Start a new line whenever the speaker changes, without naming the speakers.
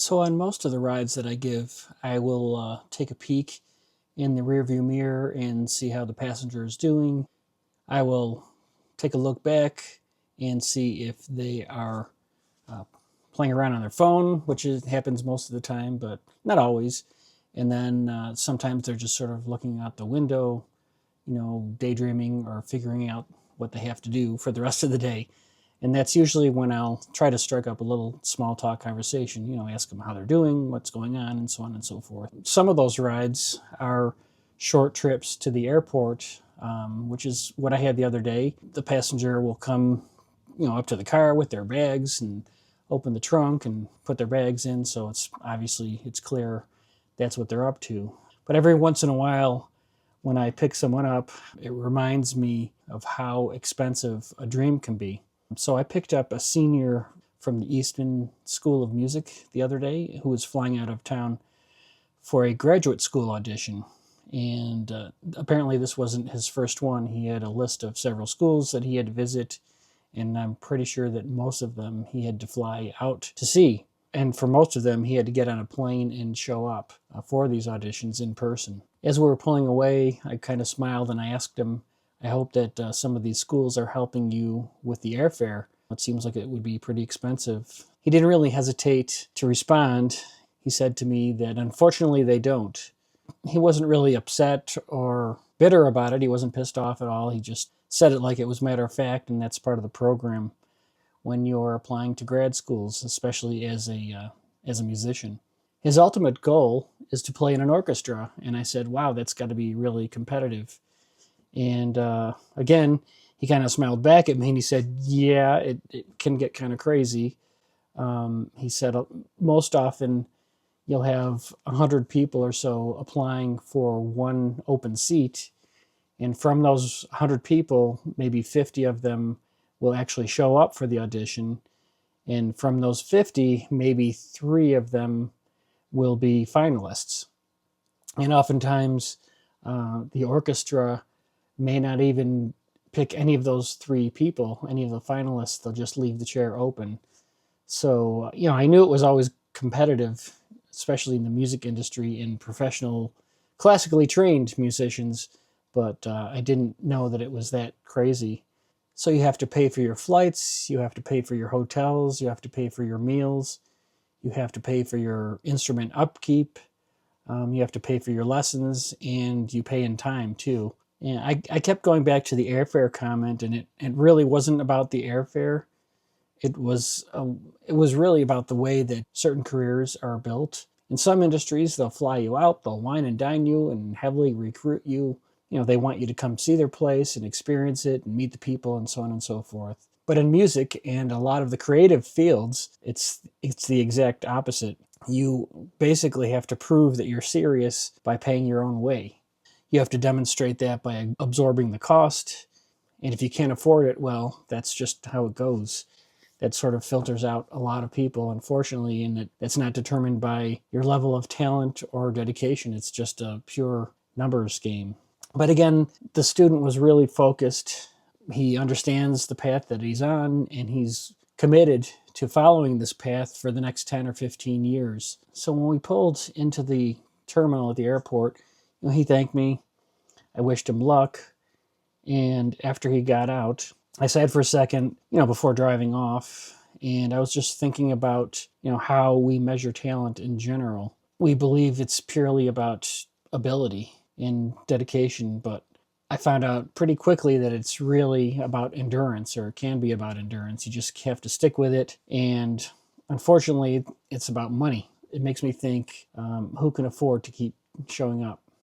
So on most of the rides that I give, I will take a peek in the rearview mirror and see how the passenger is doing. I will take a look back and see if they are uh, playing around on their phone, which happens most of the time, but not always. And then sometimes they're just sort of looking out the window, daydreaming or figuring out what they have to do for the rest of the day. And that's usually when I'll try to strike up a little small talk conversation, ask them how they're doing, what's going on, and so on and so forth. Some of those rides are short trips to the airport, which is what I had the other day. The passenger will come, up to the car with their bags and open the trunk and put their bags in. So it's clear that's what they're up to. But every once in a while, when I pick someone up, it reminds me of how expensive a dream can be. So I picked up a senior from the Eastman School of Music the other day who was flying out of town for a graduate school audition. And apparently this wasn't his first one. He had a list of several schools that he had to visit, and I'm pretty sure that most of them he had to fly out to see. And for most of them, he had to get on a plane and show up for these auditions in person. As we were pulling away, I kind of smiled and I asked him, I hope that some of these schools are helping you with the airfare. It seems like it would be pretty expensive. He didn't really hesitate to respond. He said to me that unfortunately they don't. He wasn't really upset or bitter about it. He wasn't pissed off at all. He just said it like it was matter of fact, and that's part of the program when you're applying to grad schools, especially as a musician. His ultimate goal is to play in an orchestra, and I said, wow, that's got to be really competitive. And again, he kind of smiled back at me and he said, yeah, it can get kind of crazy. He said, most often you'll have 100 people or so applying for one open seat. And from those 100 people, maybe 50 of them will actually show up for the audition. And from those 50, maybe 3 of them will be finalists. And oftentimes the orchestra may not even pick any of those 3 people, any of the finalists. They'll just leave the chair open. So, I knew it was always competitive, especially in the music industry and professional, classically trained musicians, but I didn't know that it was that crazy. So you have to pay for your flights, you have to pay for your hotels, you have to pay for your meals, you have to pay for your instrument upkeep, you have to pay for your lessons, and you pay in time too. And I kept going back to the airfare comment, and it really wasn't about the airfare. It was really about the way that certain careers are built. In some industries, they'll fly you out, they'll wine and dine you, and heavily recruit you. They want you to come see their place and experience it and meet the people and so on and so forth. But in music and a lot of the creative fields, it's the exact opposite. You basically have to prove that you're serious by paying your own way. You have to demonstrate that by absorbing the cost. And if you can't afford it, well, that's just how it goes. That sort of filters out a lot of people, unfortunately, and that's not determined by your level of talent or dedication. It's just a pure numbers game. But again, the student was really focused. He understands the path that he's on, and he's committed to following this path for the next 10 or 15 years. So when we pulled into the terminal at the airport, he thanked me. I wished him luck. And after he got out, I sat for a second, before driving off, and I was just thinking about, how we measure talent in general. We believe it's purely about ability and dedication, but I found out pretty quickly that it's really about endurance, or it can be about endurance. You just have to stick with it, and unfortunately, it's about money. It makes me think, who can afford to keep showing up?